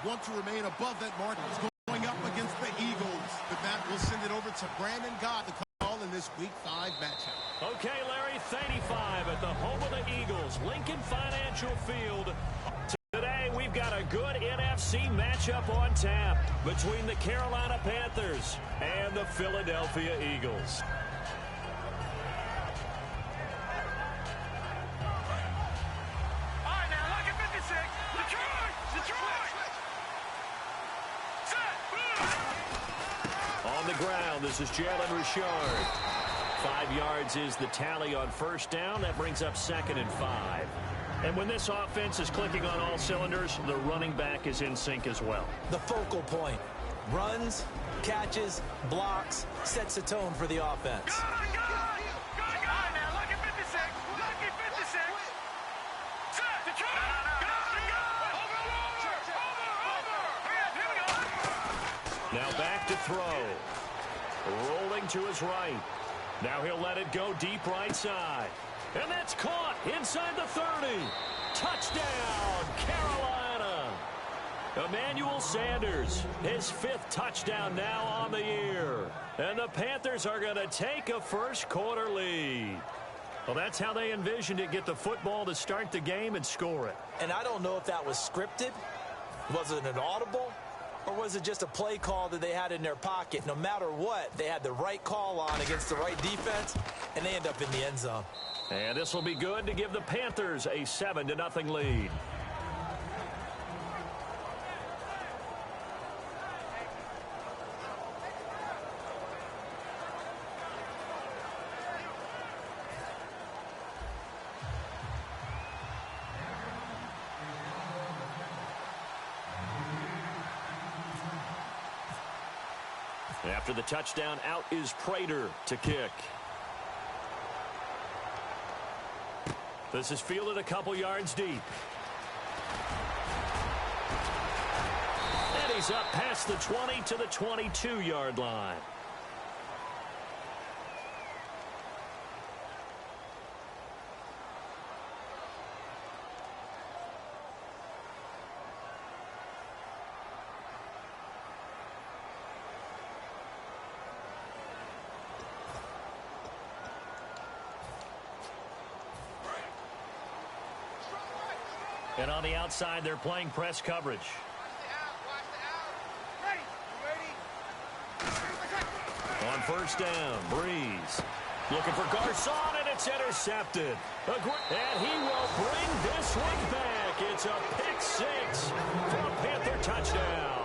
want to remain above that mark. He's going up against the Eagles. But that will send it over to Brandon Gott to call in this Week 5 matchup. Okay, Larry, 35 at the home of the Eagles, Lincoln Financial Field. Today, we've got a good NFC matchup on tap between the Carolina Panthers and the Philadelphia Eagles. On the ground, this is Jalen Richard. 5 yards is the tally on first down. That brings up 2nd and 5. And when this offense is clicking on all cylinders, the running back is in sync as well. The focal point. Runs, catches, blocks, sets a tone for the offense. Now back to throw. Rolling to his right. Now he'll let it go deep right side. And that's caught inside the 30. Touchdown, Carolina. Emmanuel Sanders, his 5th touchdown now on the year. And the Panthers are going to take a first-quarter lead. Well, that's how they envisioned it, get the football to start the game and score it. And I don't know if that was scripted. Was it an audible? Or was it just a play call that they had in their pocket? No matter what, they had the right call on against the right defense, and they end up in the end zone. And this will be good to give the Panthers a 7-0 lead. After the touchdown, out is Prater to kick. This is fielded a couple yards deep. And he's up past the 20 to the 22-yard line. And on the outside, they're playing press coverage. On first down, Breeze. Looking for Garcon, and it's intercepted. And he will bring this one back. It's a pick 6 for a Panther touchdown.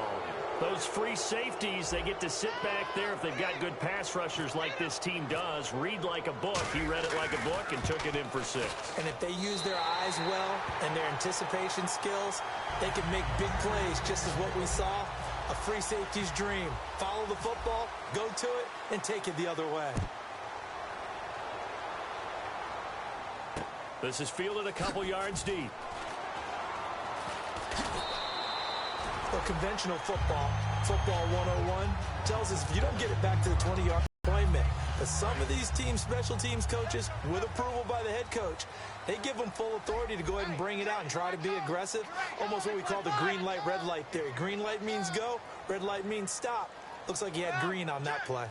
Those free safeties, they get to sit back there if they've got good pass rushers like this team does. Read like a book. He read it like a book and took it in for 6. And if they use their eyes well and their anticipation skills, they can make big plays, just as what we saw. A free safety's dream. Follow the football, go to it, and take it the other way. This is fielded a couple yards deep. Well, conventional football 101, tells us if you don't get it back to the 20-yard appointment, but some of these teams, special teams coaches, with approval by the head coach, they give them full authority to go ahead and bring it out and try to be aggressive, almost what we call the green light, red light theory. Green light means go, red light means stop. Looks like he had green on that play.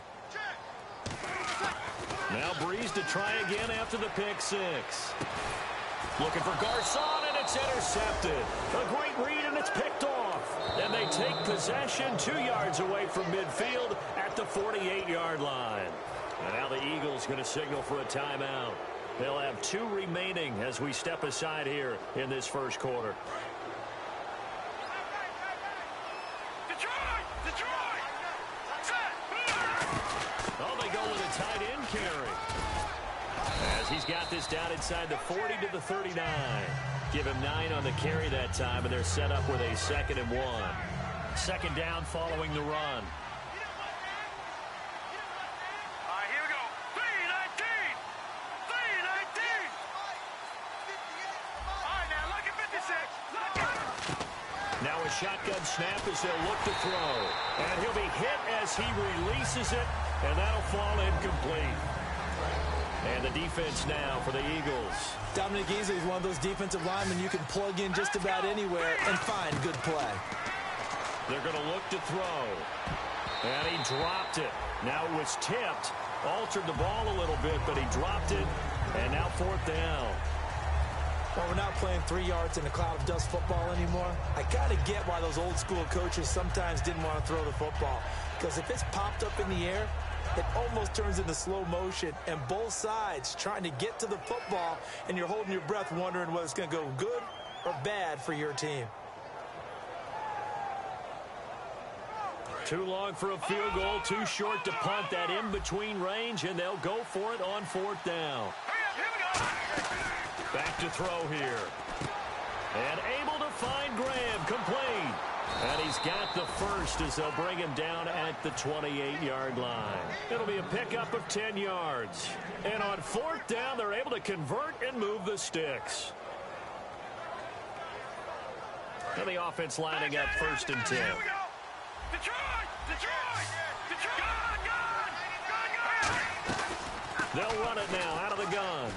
Now Breeze to try again after the pick 6. Looking for Garcon, and it's intercepted. A great read, and it's picked off. And they take possession 2 yards away from midfield at the 48-yard line. And now the Eagles going to signal for a timeout. They'll have 2 remaining as we step aside here in this first quarter. Oh, they go with a tight end carry. As he's got this down inside the 40 to the 39. Give him 9 on the carry that time, and they're set up with a 2nd and 1. 2nd down following the run. Here we go. 3-19. 3-19. All right, now look at 56. Look at. Now a shotgun snap as they'll look to throw. And he'll be hit as he releases it, and that'll fall incomplete. And the defense now for the Eagles. Dominic Easley is one of those defensive linemen you can plug in just about anywhere and find good play. They're going to look to throw. And he dropped it. Now it was tipped. Altered the ball a little bit, but he dropped it. And now 4th down. Well, we're not playing 3 yards in a cloud of dust football anymore. I kind of get why those old school coaches sometimes didn't want to throw the football. Because if it's popped up in the air, it almost turns into slow motion. And both sides trying to get to the football, and you're holding your breath wondering whether it's going to go good or bad for your team. Too long for a field goal, too short to punt that in-between range, and they'll go for it on 4th down. Back to throw here. And able to find Graham, complete. And he's got the first as they'll bring him down at the 28-yard line. It'll be a pickup of 10 yards. And on 4th down, they're able to convert and move the sticks. And the offense lining up 1st and 10. They'll run it now out of the gun.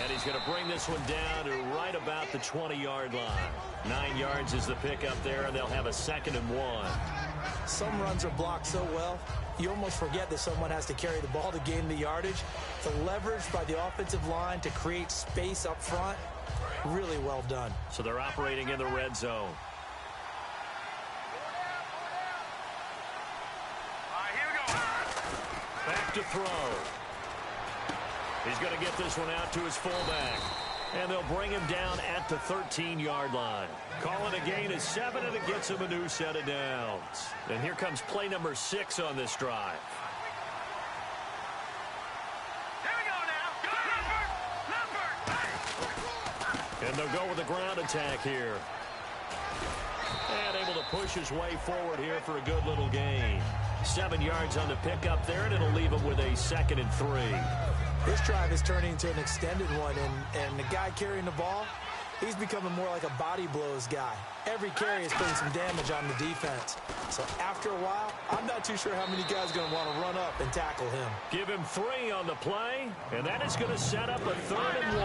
And he's going to bring this one down to right about the 20-yard line. 9 yards is the pickup there, and they'll have a 2nd and 1. Some runs are blocked so well, you almost forget that someone has to carry the ball to gain the yardage. The leverage by the offensive line to create space up front, really well done. So they're operating in the red zone. Back to throw. He's going to get this one out to his fullback. And they'll bring him down at the 13-yard line. Calling a gain of 7, and it gets him a new set of downs. And here comes play number 6 on this drive. Here we go now. And they'll go with a ground attack here. And able to push his way forward here for a good little gain. 7 yards on the pickup there, and it'll leave him with a 2nd and 3. This drive is turning into an extended one, and the guy carrying the ball, he's becoming more like a body blows guy. Every carry is putting some damage on the defense. So after a while, I'm not too sure how many guys are going to want to run up and tackle him. Give him 3 on the play, and that is going to set up a 3rd and 1.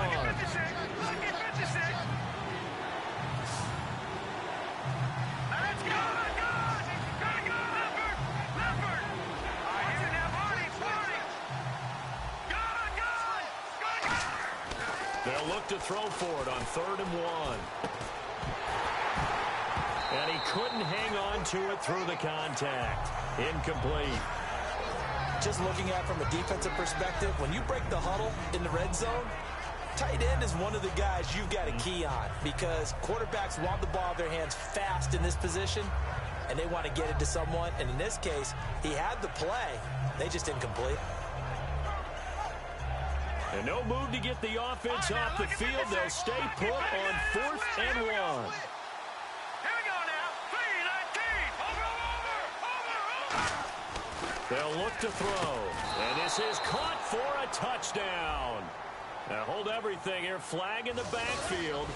They'll look to throw for it on 3rd and 1. And he couldn't hang on to it through the contact. Incomplete. Just looking at it from a defensive perspective, when you break the huddle in the red zone, tight end is one of the guys you've got a key on because quarterbacks want the ball in their hands fast in this position, and they want to get it to someone. And in this case, he had the play. They just didn't complete. And no move to get the offense off the field. They'll stay put on 4th and 1. Here we go now. 3-19. Over. They'll look to throw. And this is caught for a touchdown. Now hold everything here. Flag in the backfield.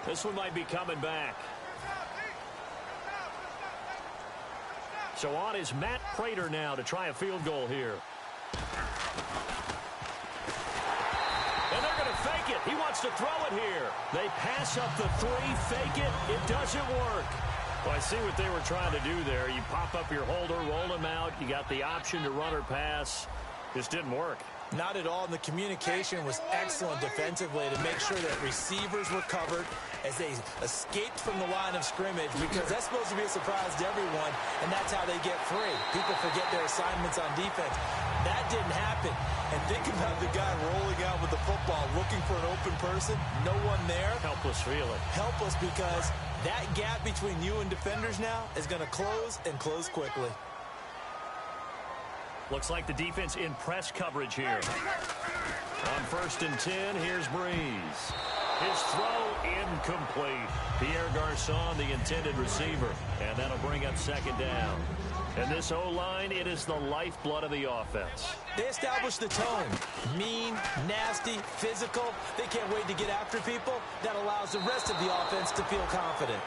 This one might be coming back. So on is Matt Prater now to try a field goal here. And they're going to fake it. He wants to throw it here. They pass up the 3, fake it. It doesn't work. Well, I see what they were trying to do there. You pop up your holder, roll him out. You got the option to run or pass. This didn't work. Not at all, and the communication was excellent defensively to make sure that receivers were covered as they escaped from the line of scrimmage because that's supposed to be a surprise to everyone, and that's how they get free. People forget their assignments on defense. That didn't happen. And think about the guy rolling out with the football, looking for an open person, no one there. Helpless feeling. Helpless because that gap between you and defenders now is going to close and close quickly. Looks like the defense in press coverage here. On 1st and 10, here's Breeze. His throw incomplete. Pierre Garçon, the intended receiver. And that'll bring up 2nd down. And this O-line, it is the lifeblood of the offense. They established the tone. Mean, nasty, physical. They can't wait to get after people. That allows the rest of the offense to feel confident.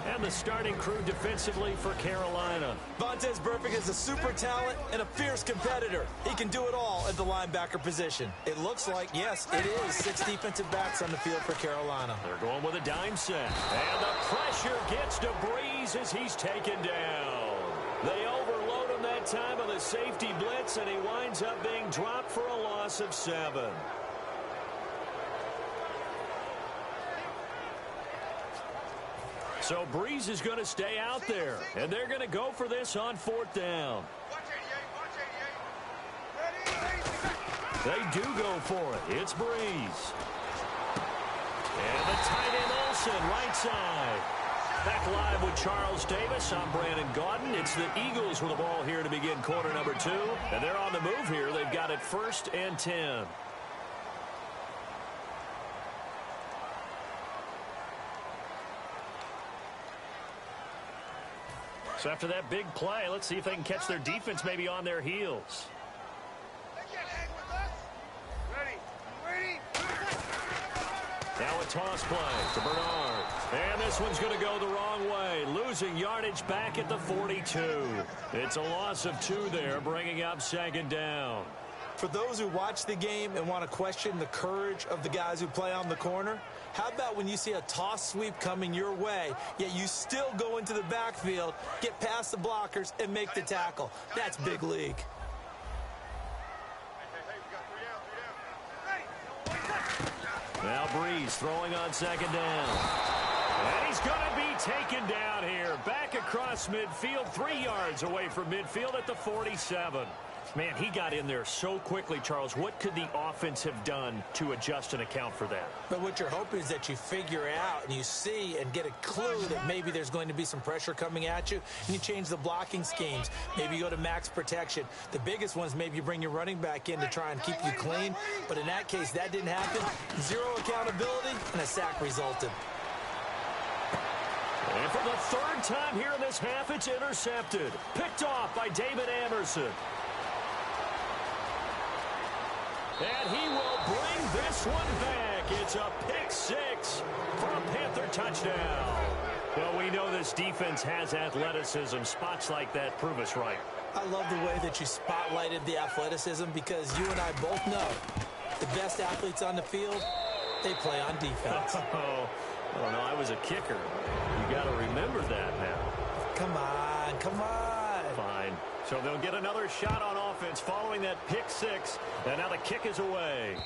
And and the starting crew defensively for Carolina. Vontaze Burfict is a super talent and a fierce competitor. He can do it all at the linebacker position. It looks like, yes, it is 6 defensive backs on the field for Carolina. They're going with a dime set. And the pressure gets to Breeze as he's taken down. They overload him that time with a safety blitz, and he winds up being dropped for a loss of 7. So Breeze is going to stay out there, and they're going to go for this on 4th down. They do go for it. It's Breeze. And the tight end Olsen, right side. Back live with Charles Davis. I'm Brandon Gaudin. It's the Eagles with the ball here to begin quarter number 2. And they're on the move here. They've got it 1st and 10. So after that big play, let's see if they can catch their defense maybe on their heels. Now a toss play to Bernard. And this one's going to go the wrong way. Losing yardage back at the 42. It's a loss of 2 there, bringing up 2nd down. For those who watch the game and want to question the courage of the guys who play on the corner, how about when you see a toss sweep coming your way, yet you still go into the backfield, get past the blockers, and make the tackle? That's big league. Now Breeze throwing on 2nd down. And he's going to be taken down here. Back across midfield, 3 yards away from midfield at the 47. Man, he got in there so quickly, Charles. What could the offense have done to adjust and account for that? But what you're hoping is that you figure out and you see and get a clue that maybe there's going to be some pressure coming at you, and you change the blocking schemes. Maybe you go to max protection. The biggest one is maybe you bring your running back in to try and keep you clean. But in that case, that didn't happen. 0 accountability, and a sack resulted. And for the 3rd time here in this half, it's intercepted. Picked off by David Amerson. And he will bring this one back. It's a pick 6 for a Panther touchdown. Well, we know this defense has athleticism. Spots like that prove us right. I love the way that you spotlighted the athleticism, because you and I both know the best athletes on the field, they play on defense. Oh, no, I was a kicker. You got to remember that now. Come on, come on. Fine. So they'll get another shot on offense following that pick 6. And now the kick is away.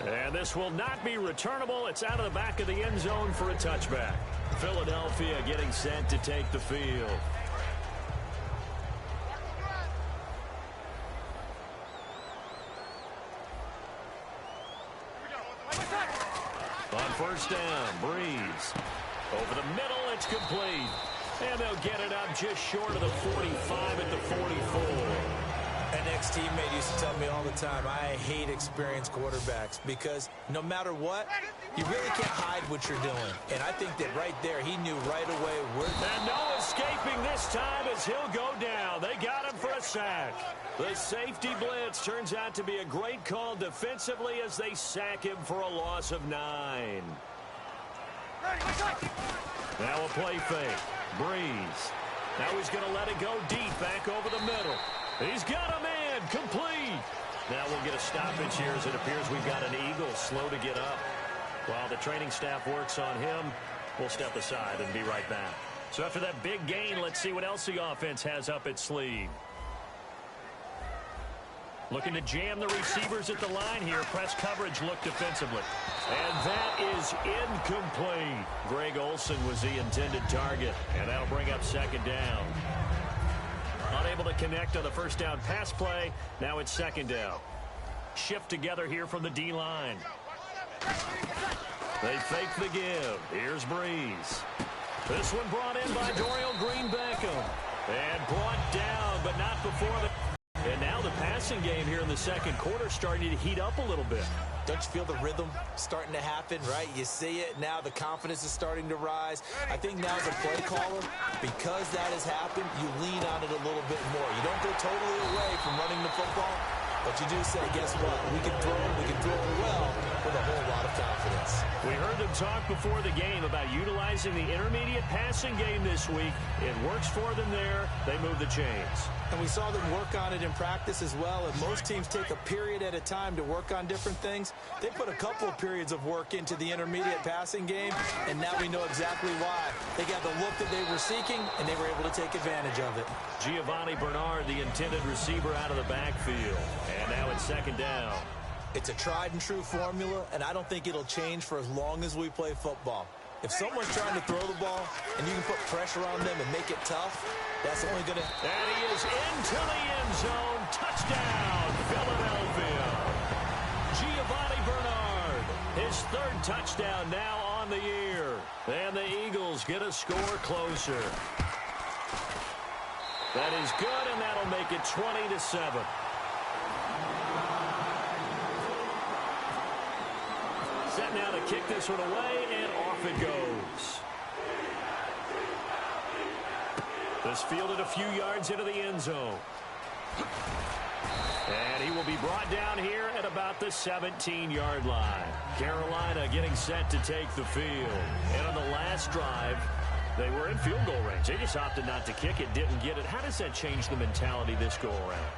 And this will not be returnable. It's out of the back of the end zone for a touchback. Philadelphia getting set to take the field. On 1st down, Breeze. Over the middle, it's complete. And they'll get it up just short of the 45 at the 44. An ex-teammate used to tell me all the time, I hate experienced quarterbacks, because no matter what, you really can't hide what you're doing. And I think that right there, he knew right away where... And no escaping this time as he'll go down. They got him for a sack. The safety blitz turns out to be a great call defensively as they sack him for a loss of 9. Now a play fake. Breeze. Now he's going to let it go deep back over the middle. He's got a man. Complete. Now we'll get a stoppage here as it appears we've got an Eagle slow to get up. While the training staff works on him, we'll step aside and be right back. So after that big gain, let's see what else the offense has up its sleeve. Looking to jam the receivers at the line here. Press coverage look defensively. And that is incomplete. Greg Olsen was the intended target. And that'll bring up 2nd down. Unable to connect on the 1st down pass play. Now it's 2nd down. Shift together here from the D-line. They fake the give. Here's Breeze. This one brought in by Dorial Green-Beckham. And brought down, but not before the... And now the passing game here in the 2nd quarter starting to heat up a little bit. Don't you feel the rhythm starting to happen, right? You see it. Now the confidence is starting to rise. I think now as a play caller, because that has happened, you lean on it a little bit more. You don't go totally away from running the football, but you do say, guess what? We can throw it well with a whole lot of confidence. We heard them talk before the game about utilizing utilizing the intermediate passing game this week. It works for them there. They move the chains. And we saw them work on it in practice as well. And most teams take a period at a time to work on different things. They put a couple of periods of work into the intermediate passing game, and now we know exactly why. They got the look that they were seeking, and they were able to take advantage of it. Giovanni Bernard, the intended receiver, out of the backfield. And now it's second down. It's a tried-and-true formula, and I don't think it'll change for as long as we play football. If someone's trying to throw the ball and you can put pressure on them and make it tough, that's only going to... And he is into the end zone. Touchdown, Philadelphia. Giovanni Bernard, his third touchdown now on the year. And the Eagles get a score closer. That is good, and that'll make it 20-7. Set now to kick this one away, and off it goes. This fielded a few yards into the end zone. And he will be brought down here at about the 17-yard line. Carolina getting set to take the field. And on the last drive, they were in field goal range. They just opted not to kick it, didn't get it. How does that change the mentality this go around?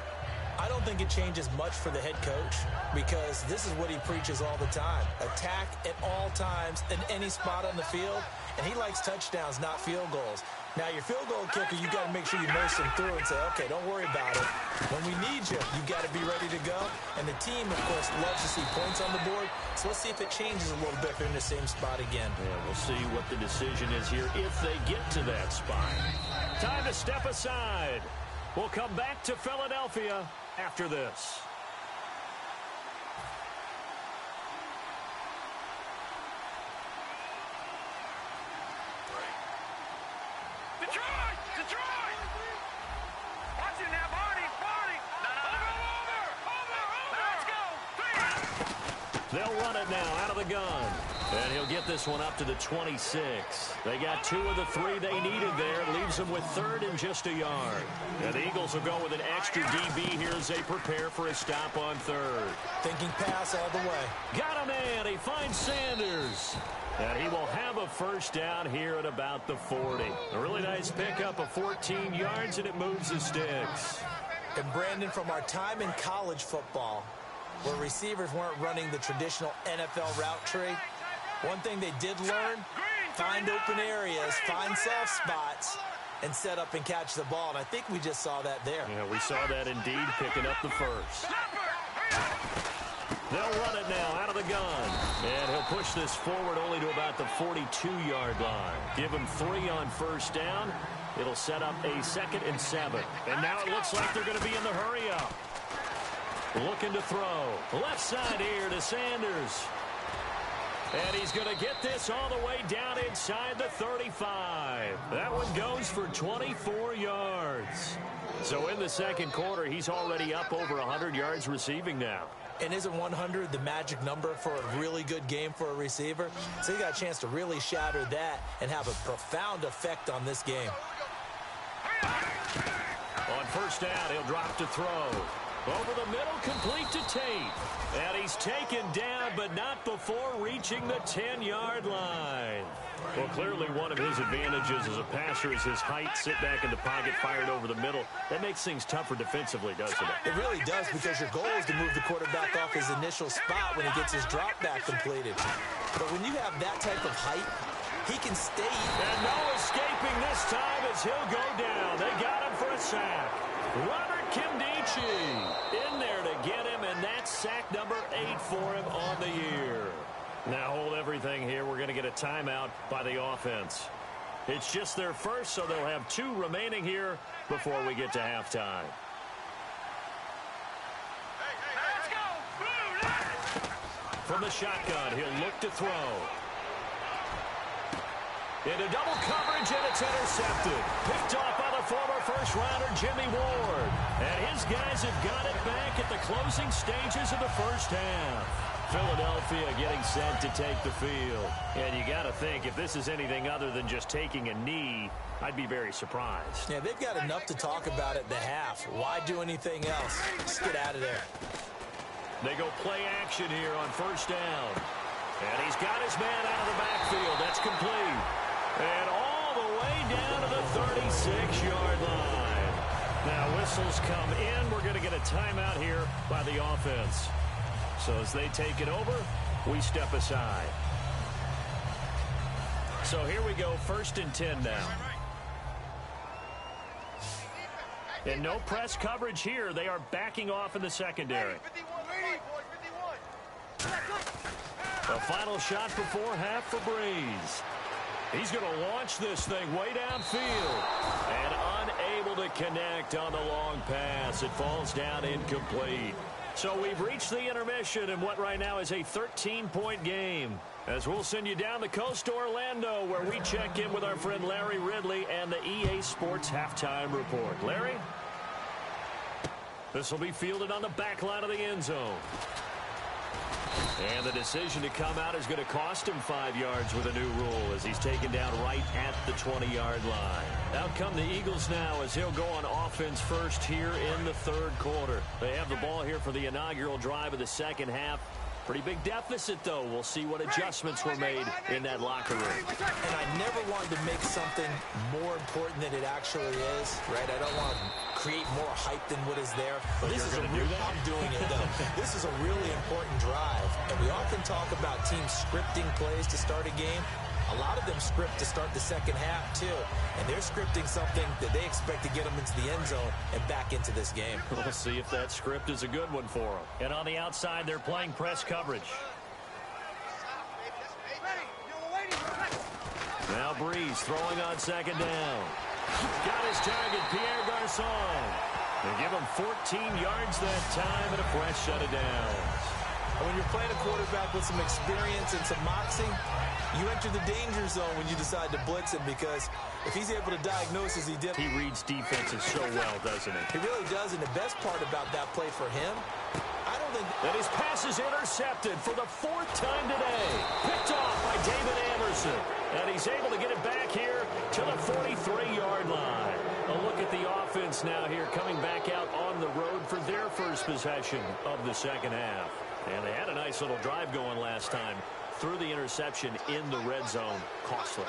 I don't think it changes much for the head coach because this is what he preaches all the time. Attack at all times in any spot on the field, and he likes touchdowns, not field goals. Now, your field goal kicker, you got to make sure you nurse him through and say, okay, don't worry about it. When we need you, you got to be ready to go. And the team, of course, loves to see points on the board. So let's see if it changes a little bit if they're in the same spot again. Yeah, we'll see what the decision is here if they get to that spot. Time to step aside. We'll come back to Philadelphia after this. Detroit! Detroit! Watch it now, Barney! Barney! Over! Let's go! They'll run it now out of the gun. And he'll get this one up to the 26. They got 2 of the 3 they needed there. Leaves them with third and just a yard. And the Eagles will go with an extra DB here as they prepare for a stop on third. Thinking pass all the way. Got a man. He finds Sanders. And he will have a first down here at about the 40. A really nice pickup of 14 yards, and it moves the sticks. And Brandon, from our time in college football, where receivers weren't running the traditional NFL route tree, one thing they did learn, find open areas, find soft spots, and set up and catch the ball. And I think we just saw that there. Yeah, we saw that indeed, picking up the first. They'll run it now out of the gun. And he'll push this forward only to about the 42-yard line. Give him 3 on first down. It'll set up a 2nd and 7. And now it looks like they're going to be in the hurry-up. Looking to throw. Left side here to Sanders. And he's going to get this all the way down inside the 35. That one goes for 24 yards. So in the second quarter, he's already up over 100 yards receiving now. And isn't 100 the magic number for a really good game for a receiver? So he got a chance to really shatter that and have a profound effect on this game. On first down, he'll drop to throw. Over the middle, complete to Tate. And he's taken down, but not before reaching the 10-yard line. Well, clearly one of his advantages as a passer is his height. Sit back in the pocket, fired over the middle. That makes things tougher defensively, doesn't it? It really does, because your goal is to move the quarterback off his initial spot when he gets his drop back completed. But when you have that type of height, he can stay. And no escaping this time as he'll go down. They got him for a sack. Robert Kimdichie in there to get him, and that's sack number 8 for him on the year. Now hold everything here. We're going to get a timeout by the offense. It's just their first, so they'll have 2 remaining here before we get to halftime. Let's go! From the shotgun, he'll look to throw. Into double coverage, and it's intercepted. Picked off by the former first-rounder Jimmy Ward. And his guys have got it back at the closing stages of the first half. Philadelphia getting set to take the field. And you got to think, if this is anything other than just taking a knee, I'd be very surprised. Yeah, they've got enough to talk about at the half. Why do anything else? Just get out of there. They go play action here on first down. And he's got his man out of the backfield. That's complete. 6-yard line. Now whistles come in. We're going to get a timeout here by the offense. So as they take it over, we step aside. So here we go, 1st and 10 now. And no press coverage here. They are backing off in the secondary. A final shot before half for Breeze. He's going to launch this thing way downfield. And unable to connect on the long pass. It falls down incomplete. So we've reached the intermission in what right now is a 13-point game. As we'll send you down the coast to Orlando, where we check in with our friend Larry Ridley and the EA Sports Halftime Report. Larry? This will be fielded on the back line of the end zone. And the decision to come out is going to cost him 5 yards with a new rule as he's taken down right at the 20-yard line. Out come the Eagles now as he'll go on offense first here in the 3rd quarter. They have the ball here for the inaugural drive of the second half. Pretty big deficit, though. We'll see what adjustments were made in that locker room. And I never wanted to make something more important than it actually is, right? I don't want to create more hype than what is there. But this you're is going to do that? I'm doing it, though. This is a really important drive. And we often talk about teams scripting plays to start a game. A lot of them script to start the second half, too. And they're scripting something that they expect to get them into the end zone and back into this game. We'll see if that script is a good one for them. And on the outside, they're playing press coverage. Now Breeze throwing on 2nd down. Got his target, Pierre Garçon. They give him 14 yards that time and a fresh set of downs. When you're playing a quarterback with some experience and some moxie, you enter the danger zone when you decide to blitz him, because if he's able to diagnose as he did. He reads defenses so well, doesn't he? He really does, and the best part about that play for him, I don't think. And his pass is intercepted for the 4th time today. Picked off by David Anderson. And he's able to get it back here to the 43-yard line. A look at the offense now here coming back out on the road for their first possession of the second half. And they had a nice little drive going last time. Through the interception in the red zone. Costly.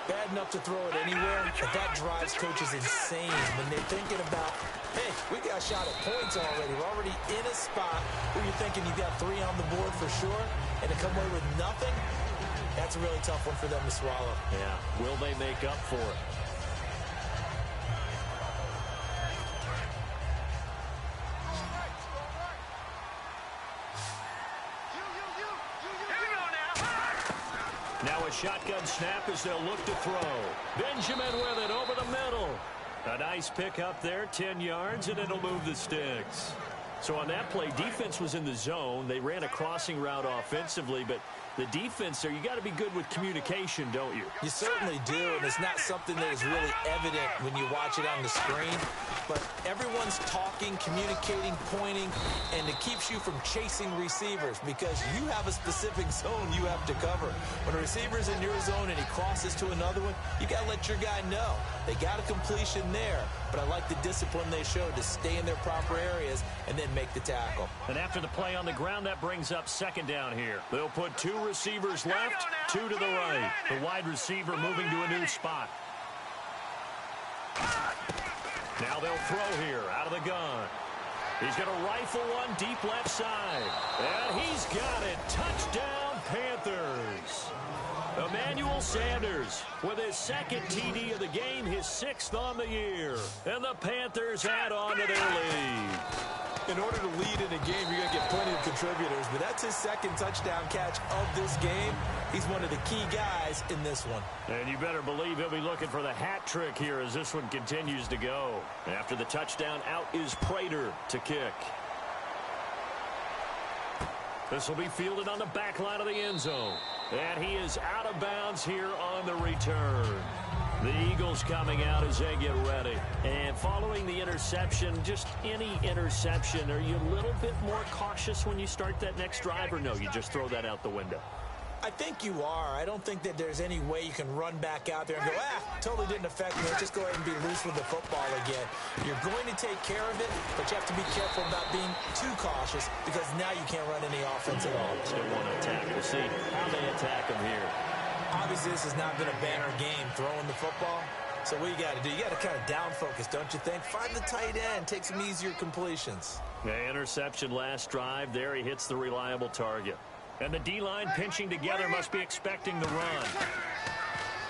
Bad enough to throw it anywhere, but that drives coaches insane when they're thinking about, hey, we got a shot at points already. We're already in a spot where you're thinking you got 3 on the board for sure, and to come away with nothing, that's a really tough one for them to swallow. Yeah. Will they make up for it? Now a shotgun snap as they'll look to throw. Benjamin with it over the middle. A nice pick up there, 10 yards, and it'll move the sticks. So on that play, defense was in the zone. They ran a crossing route offensively, but the defense there, you got to be good with communication, don't you? You certainly do, and it's not something that is really evident when you watch it on the screen. But everyone's talking, communicating, pointing, and it keeps you from chasing receivers because you have a specific zone you have to cover. When a receiver's in your zone and he crosses to another one, you got to let your guy know. They got a completion there, but I like the discipline they showed to stay in their proper areas and then make the tackle. And after the play on the ground, that brings up 2nd down here. They'll put 2 receivers left, 2 to the right. The wide receiver moving to a new spot. Now they'll throw here out of the gun. He's going to rifle one deep left side. And he's got it. Touchdown, Panthers. Emmanuel Sanders with his 2nd TD of the game, his 6th on the year. And the Panthers add on to their lead. In order to lead in a game, you're going to get plenty of contributors, but that's his 2nd touchdown catch of this game. He's one of the key guys in this one. And you better believe he'll be looking for the hat trick here as this one continues to go. After the touchdown, out is Prater to kick. This will be fielded on the back line of the end zone. And he is out of bounds here on the return. The Eagles coming out as they get ready. And following the interception, just any interception, are you a little bit more cautious when you start that next drive, or no, you just throw that out the window? I think you are. I don't think that there's any way you can run back out there and go, totally didn't affect me. Let's just go ahead and be loose with the football again. You're going to take care of it, but you have to be careful about being too cautious because now you can't run any offense at all. Still want to attack. We'll see how they attack him here. Obviously, this has not been a banner game throwing the football, So what you got to do, you got to kind of down focus, don't you think? Find the tight end, take some easier completions. Yeah, interception last drive. There he hits the reliable target. And the D-line pinching together must be expecting the run.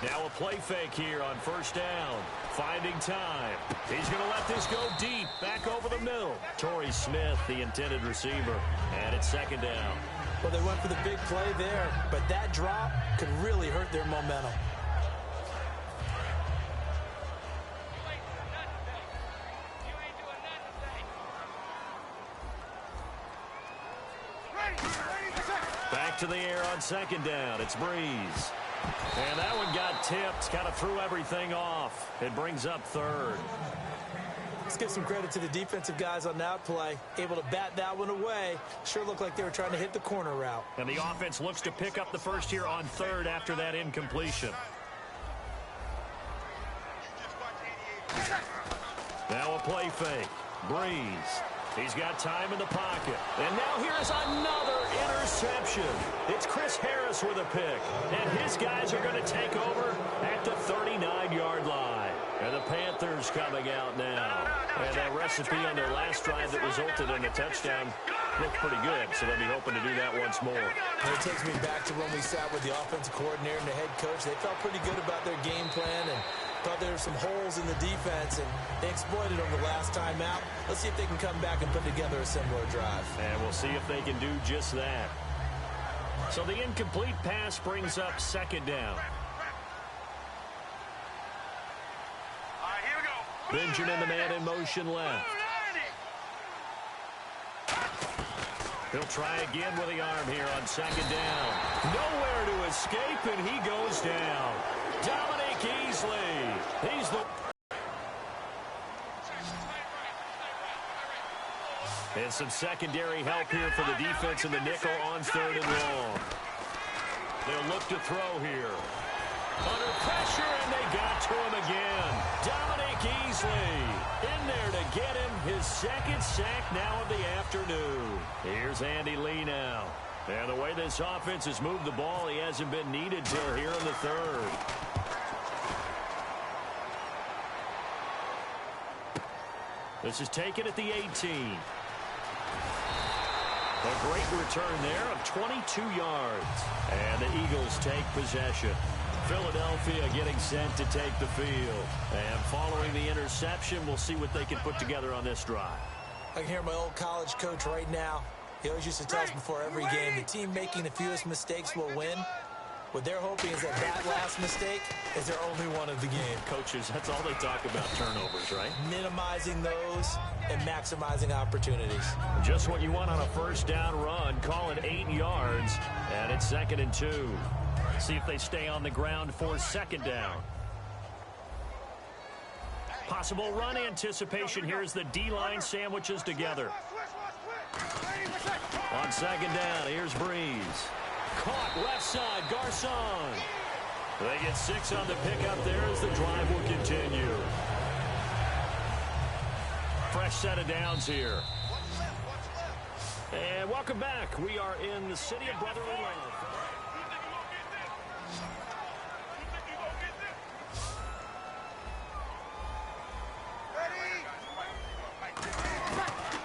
Now a play fake here on first down. Finding time. He's going to let this go deep, back over the middle. Torrey Smith, the intended receiver. And it's second down. Well, they went for the big play there, but that drop could really hurt their momentum. Back to the air on second down. It's Breeze. And that one got tipped, kind of threw everything off. It brings up third. Let's give some credit to the defensive guys on that play. Able to bat that one away. Sure looked like they were trying to hit the corner route. And the offense looks to pick up the first here on third after that incompletion. Now a play fake. Breeze. He's got time in the pocket. And now here's another interception. It's Chris Harris with a pick. And his guys are going to take over at the 39-yard line. And the Panthers coming out now. And that recipe on their last drive that resulted in a touchdown looked pretty good. So they'll be hoping to do that once more. And it takes me back to when we sat with the offensive coordinator and the head coach. They felt pretty good about their game plan and thought there were some holes in the defense, and they exploited them the last time out. Let's see if they can come back and put together a similar drive. And we'll see if they can do just that. So the incomplete pass brings up second down. All right, here we go. Benjamin, the man in motion left. He'll try again with the arm here on second down. Nowhere to escape, and he goes down. Dominic Easley. He's the... And some secondary help here for the defense in the nickel on third and long. They'll look to throw here. Under pressure, and they got to him again. Dominic Easley in there to get him his second sack now of the afternoon. Here's Andy Lee now. And the way this offense has moved the ball, he hasn't been needed till here in the third. This is taken at the 18. A great return there of 22 yards. And the Eagles take possession. Philadelphia getting set to take the field. And following the interception, we'll see what they can put together on this drive. I can hear my old college coach right now. He always used to tell us before every game, the team making the fewest mistakes will win. What they're hoping is that that last mistake is their only one of the game. Coaches, that's all they talk about, turnovers, right? Minimizing those and maximizing opportunities. Just what you want on a first down run. Call it 8 yards, and it's 2nd and 2. See if they stay on the ground for second down. Possible run anticipation here as the D-line sandwiches together. On second down, here's Breeze. Caught left side, Garcon. They get 6 on the pickup there as the drive will continue. Fresh set of downs here. And welcome back. We are in the city of brotherly love.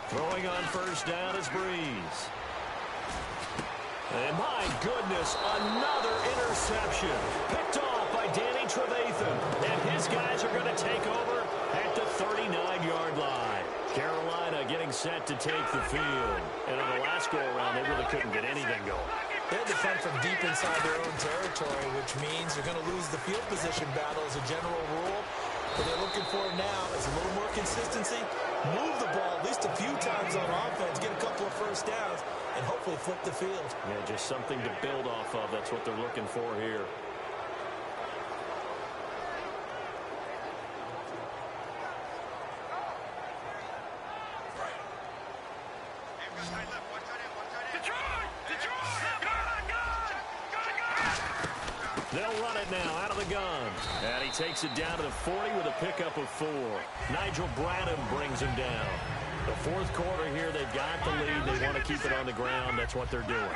Throwing on first down is Breeze. And my goodness, another interception. Picked off by Danny Trevathan. And his guys are going to take over at the 39-yard line. Carolina getting set to take the field. And on the last go-around, they really couldn't get anything going. They had to defend from deep inside their own territory, which means they're going to lose the field position battle as a general rule. What they're looking for now is a little more consistency. Move the ball at least a few times on offense, get a couple of first downs, and hopefully flip the field. Yeah, just something to build off of. That's what they're looking for here. They'll run it now out of the gun. And he takes it down to the 40 with a pickup of 4. Nigel Bradham brings him down. The fourth quarter here, they've got the lead. They want to keep it on the ground. That's what they're doing.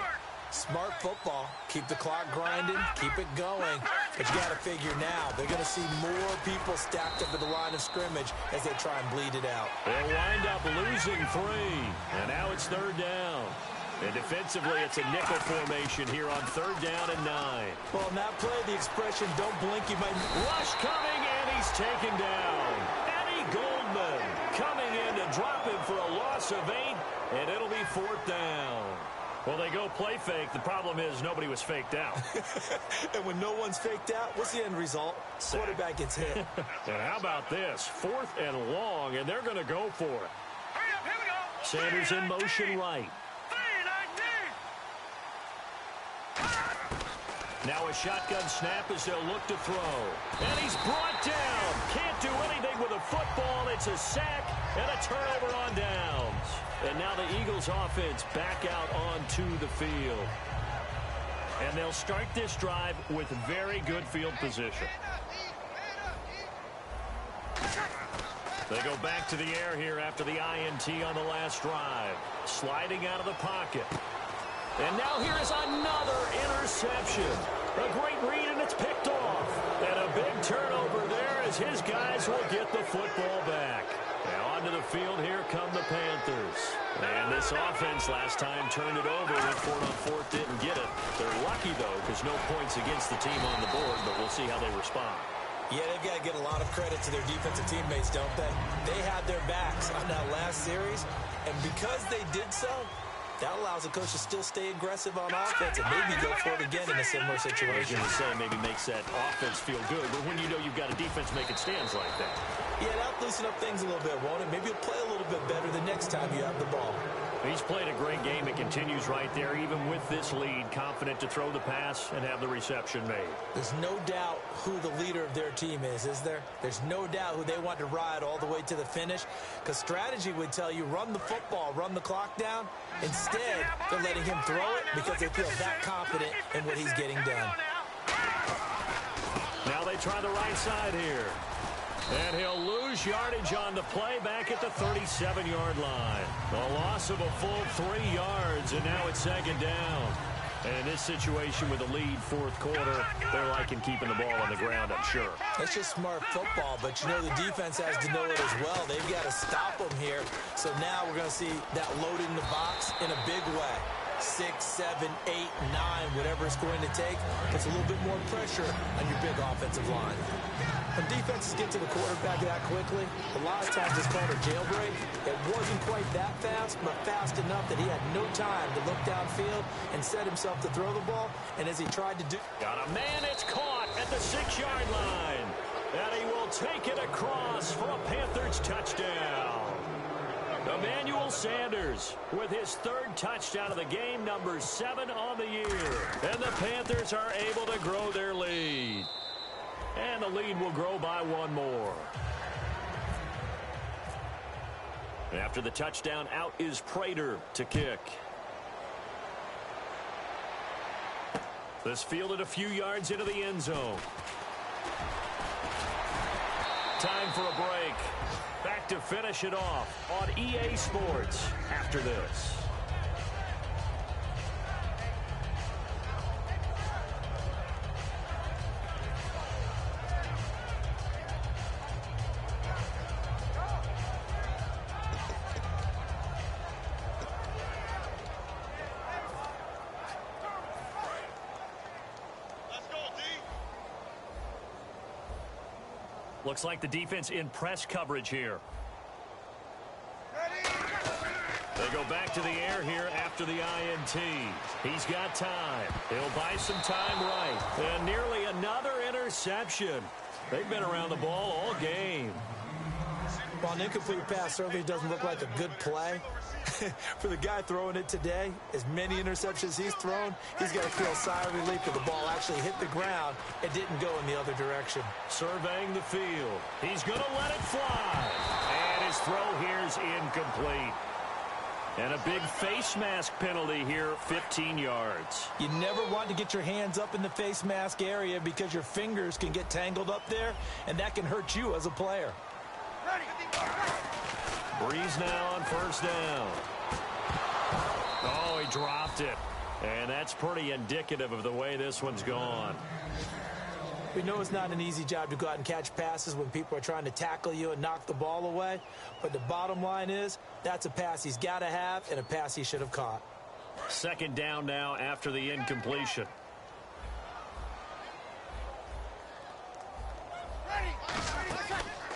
Smart football. Keep the clock grinding. Keep it going. But you got to figure now, they're going to see more people stacked up at the line of scrimmage as they try and bleed it out. They'll wind up losing 3. And now it's 3rd down. And defensively, it's a nickel formation here on 3rd down and 9. Well, in that play, the expression, don't blink, you might... Rush coming, and he's taken down. Eddie Goldman coming in to drop him for a loss of 8, and it'll be 4th down. Well, they go play fake. The problem is nobody was faked out. And when no one's faked out, what's the end result? Quarterback gets hit. And how about this? 4th and long, and they're going to go for it. Hurry up, here we go. Sanders in motion right. 3-19. Now a shotgun snap as they'll look to throw. And he's brought down. Can't do anything with a football. It's a sack and a turnover on downs. And now the Eagles offense back out onto the field. And they'll start this drive with very good field position. They go back to the air here after the INT on the last drive. Sliding out of the pocket. And now here is another interception. A great read, and it's picked off. And a big turnover there as his guys will get the football back. Now onto the field, here come the Panthers. And this offense last time turned it over, went for it on 4th, didn't get it. They're lucky, though, because no points against the team on the board, but we'll see how they respond. Yeah, they've got to get a lot of credit to their defensive teammates, don't they? They had their backs on that last series, and because they did so, that allows the coach to still stay aggressive on offense and maybe go for it again in a similar situation. I was going to say, maybe makes that offense feel good, but when you know you've got a defense making stands like that. Yeah, that'll loosen up things a little bit, won't it? Maybe you'll play a little bit better the next time you have the ball. He's played a great game. It continues right there, even with this lead, confident to throw the pass and have the reception made. There's no doubt who the leader of their team is there? There's no doubt who they want to ride all the way to the finish, because strategy would tell you run the football, run the clock down. Instead, they're letting him throw it because they feel that confident in what he's getting done. Now they try the right side here. And he'll lose yardage on the play back at the 37-yard line. A loss of a full 3 yards, and now it's 2nd down. And in this situation with the lead 4th quarter, they're liking keeping the ball on the ground, I'm sure. That's just smart football, but you know the defense has to know it as well. They've got to stop them here. So now we're going to see that loaded in the box in a big way. 6, 7, 8, 9, whatever it's going to take, puts a little bit more pressure on your big offensive line. When defenses get to the quarterback that quickly, a lot of times it's called a jailbreak. It wasn't quite that fast, but fast enough that he had no time to look downfield and set himself to throw the ball. And as he tried to do... Got a man, it's caught at the 6-yard line. And he will take it across for a Panthers touchdown. Emmanuel Sanders with his 3rd touchdown of the game, number 7 on the year. And the Panthers are able to grow their lead. And the lead will grow by 1 more. After the touchdown, out is Prater to kick. This fielded a few yards into the end zone. Time for a break. Back to finish it off on EA Sports after this. Looks like the defense in press coverage here. They go back to the air here after the INT. He's got time. He'll buy some time right. And nearly another interception. They've been around the ball all game. Well, an incomplete pass certainly doesn't look like a good play. For the guy throwing it today, as many interceptions he's thrown, he's got to feel a sigh of relief that the ball actually hit the ground and didn't go in the other direction. Surveying the field. He's going to let it fly. And his throw here's incomplete. And a big face mask penalty here, 15 yards. You never want to get your hands up in the face mask area because your fingers can get tangled up there, and that can hurt you as a player. Breeze now on 1st down. Oh, he dropped it. And that's pretty indicative of the way this one's gone. We know it's not an easy job to go out and catch passes when people are trying to tackle you and knock the ball away. But the bottom line is, that's a pass he's got to have and a pass he should have caught. Second down now after the incompletion.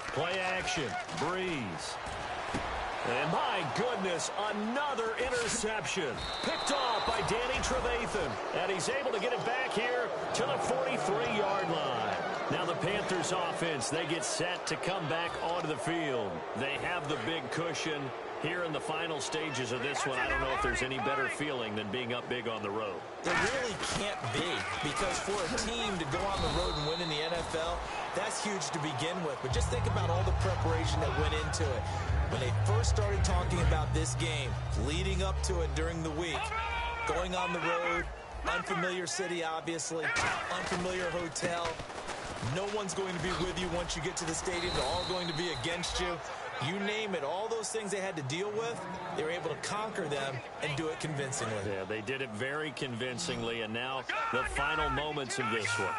Play action. Breeze. And my goodness, another interception. Picked off by Danny Trevathan. And he's able to get it back here to the 43-yard line. Now the Panthers offense, they get set to come back onto the field. They have the big cushion. Here in the final stages of this one, I don't know if there's any better feeling than being up big on the road. There really can't be, because for a team to go on the road and win in the NFL, that's huge to begin with. But just think about all the preparation that went into it. When they first started talking about this game, leading up to it during the week, going on the road, unfamiliar city, obviously, unfamiliar hotel. No one's going to be with you once you get to the stadium. They're all going to be against you. You name it, all those things they had to deal with, they were able to conquer them and do it convincingly. Yeah, they did it very convincingly, and now the final moments of this one.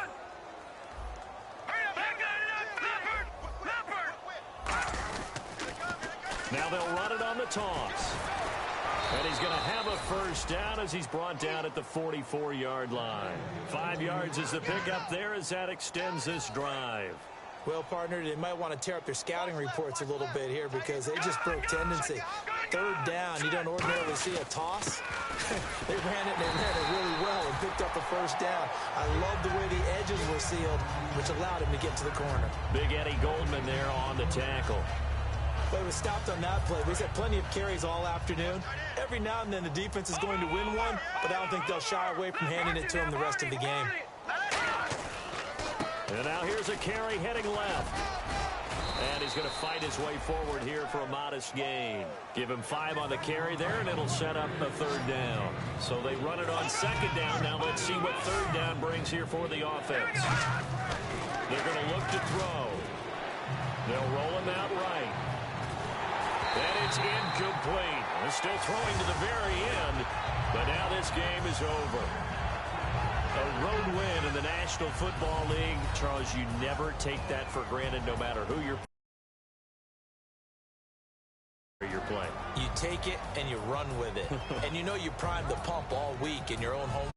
Now they'll run it on the toss. And he's going to have a first down as he's brought down at the 44-yard line. 5 yards is the pickup there as that extends this drive. Well, partner, they might want to tear up their scouting reports a little bit here because they just broke tendency. Third down, you don't ordinarily see a toss. They ran it really well and picked up the first down. I love the way the edges were sealed, which allowed him to get to the corner. Big Eddie Goldman there on the tackle. But it was stopped on that play. He's had plenty of carries all afternoon. Every now and then the defense is going to win one, but I don't think they'll shy away from handing it to him the rest of the game. And now here's a carry heading left. And he's going to fight his way forward here for a modest gain. Give him 5 on the carry there, and it'll set up the third down. So they run it on second down. Now let's see what third down brings here for the offense. They're going to look to throw. They'll roll him out right. And it's incomplete. They're still throwing to the very end, but now this game is over. A road win in the National Football League. Charles, you never take that for granted no matter who you're playing. You take it and you run with it. And you know you primed the pump all week in your own home.